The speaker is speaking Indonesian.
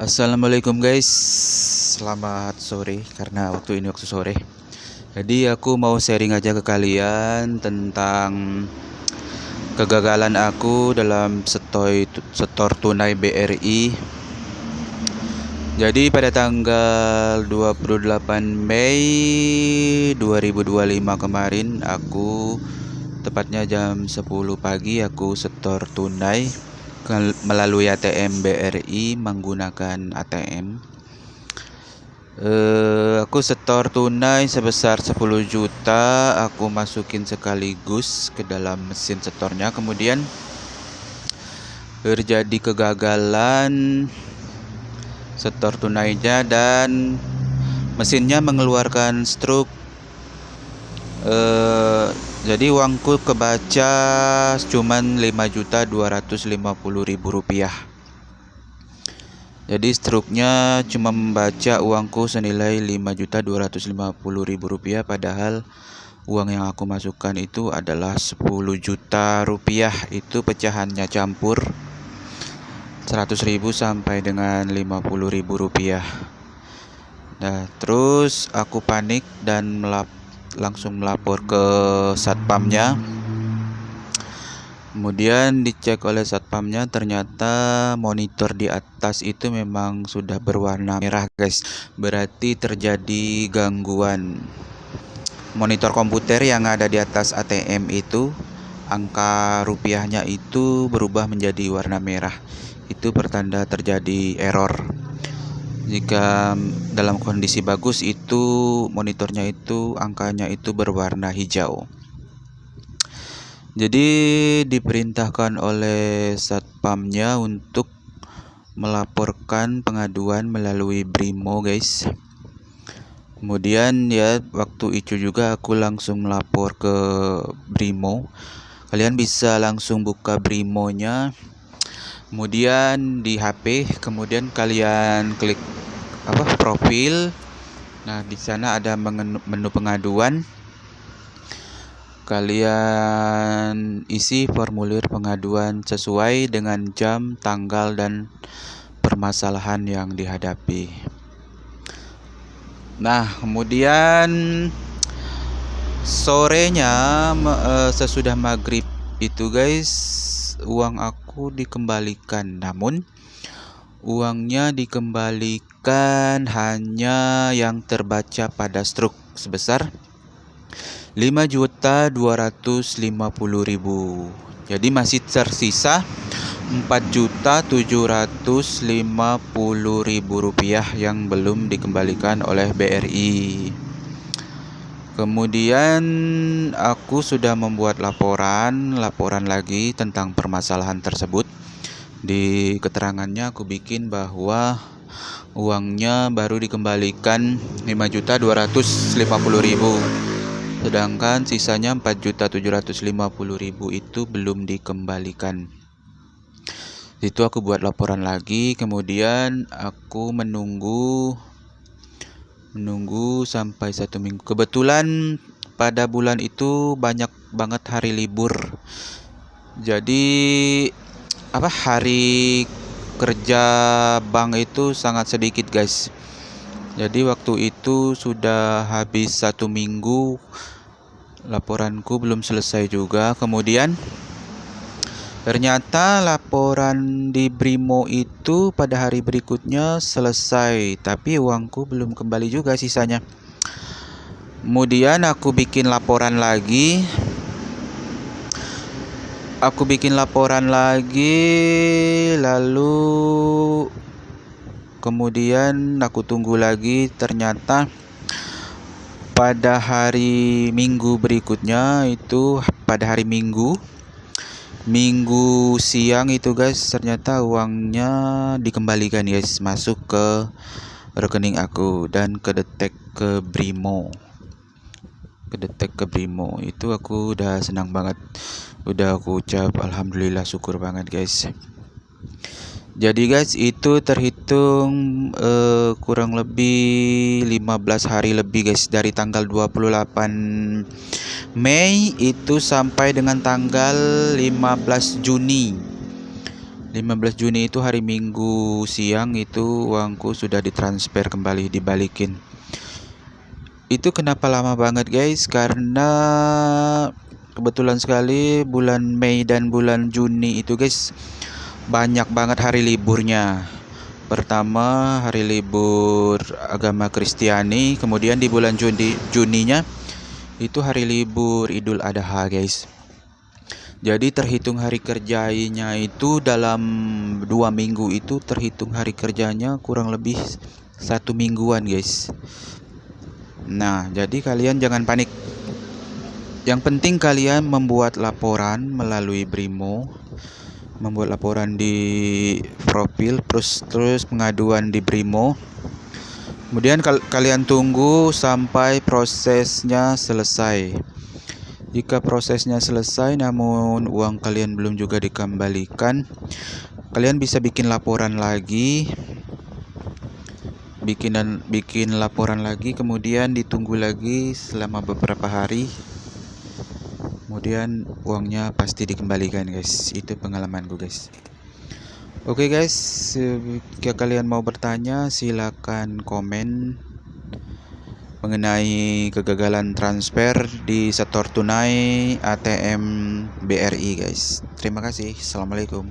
Assalamualaikum guys, selamat sore karena waktu sore. Jadi aku mau sharing aja ke kalian tentang kegagalan aku dalam setor tunai BRI. Jadi pada tanggal 28 Mei 2025 kemarin, aku tepatnya jam 10 pagi aku setor tunai melalui ATM BRI menggunakan ATM. Aku setor tunai sebesar 10 juta, aku masukin sekaligus ke dalam mesin setornya. Kemudian terjadi kegagalan setor tunainya dan mesinnya mengeluarkan stroke. Jadi uangku kebaca cuman 5.250.000 rupiah. Jadi struknya cuma membaca uangku senilai 5.250.000 rupiah, padahal uang yang aku masukkan itu adalah 10 juta rupiah. Itu pecahannya campur 100.000 sampai dengan 50.000 rupiah. Nah, terus aku panik dan langsung melapor ke satpamnya. Kemudian dicek oleh satpamnya, ternyata monitor di atas itu memang sudah berwarna merah guys. Berarti terjadi gangguan. Monitor komputer yang ada di atas ATM itu, angka rupiahnya itu berubah menjadi warna merah. Itu pertanda terjadi error. Jika dalam kondisi bagus itu monitornya itu angkanya itu berwarna hijau. Jadi diperintahkan oleh satpamnya untuk melaporkan pengaduan melalui Brimo guys. Kemudian ya waktu itu juga aku langsung melapor ke Brimo. Kalian bisa langsung buka Brimonya, kemudian di HP, kemudian kalian klik profil. Nah, di sana ada menu pengaduan. Kalian isi formulir pengaduan sesuai dengan jam, tanggal, dan permasalahan yang dihadapi. Nah, kemudian sorenya sesudah maghrib itu guys, uang aku dikembalikan. Namun uangnya dikembalikan hanya yang terbaca pada struk sebesar 5.250.000. Jadi masih tersisa 4.750.000 rupiah yang belum dikembalikan oleh BRI. Kemudian aku sudah membuat laporan lagi tentang permasalahan tersebut. Di keterangannya aku bikin bahwa uangnya baru dikembalikan 5.250.000, sedangkan sisanya 4.750.000 itu belum dikembalikan. Itu aku buat laporan lagi, kemudian aku menunggu sampai 1 minggu. Kebetulan pada bulan itu banyak banget hari libur. Jadi hari kerja bank itu sangat sedikit guys. Jadi waktu itu sudah habis 1 minggu, laporanku belum selesai juga. Kemudian ternyata laporan di Brimo itu pada hari berikutnya selesai, tapi uangku belum kembali juga sisanya. Kemudian aku bikin laporan lagi. Lalu kemudian aku tunggu lagi. Ternyata pada hari Minggu berikutnya, itu pada hari Minggu siang itu guys, ternyata uangnya dikembalikan guys, masuk ke rekening aku dan kedetek ke Brimo. Itu aku udah senang banget, udah aku ucap alhamdulillah, syukur banget guys. Jadi guys, itu terhitung kurang lebih 15 hari lebih guys, dari tanggal 28 Mei itu sampai dengan tanggal 15 Juni. 15 Juni itu hari Minggu siang itu uangku sudah ditransfer kembali, dibalikin. Itu kenapa lama banget guys? Karena kebetulan sekali bulan Mei dan bulan Juni itu guys banyak banget hari liburnya. Pertama hari libur agama Kristiani, kemudian di bulan Juninya itu hari libur Idul Adha guys. Jadi terhitung hari kerjanya itu dalam 2 minggu itu terhitung hari kerjanya kurang lebih 1 mingguan guys. Nah jadi kalian jangan panik. Yang penting kalian membuat laporan melalui Brimo, membuat laporan di profil, terus pengaduan di Brimo. Kemudian kalian tunggu sampai prosesnya selesai. Jika prosesnya selesai namun uang kalian belum juga dikembalikan, kalian bisa bikin laporan lagi. Bikin laporan lagi, kemudian ditunggu lagi selama beberapa hari. Kemudian uangnya pasti dikembalikan guys. Itu pengalamanku guys. Oke guys, jika kalian mau bertanya silakan komen mengenai kegagalan transfer di setor tunai ATM BRI guys. Terima kasih. Assalamualaikum.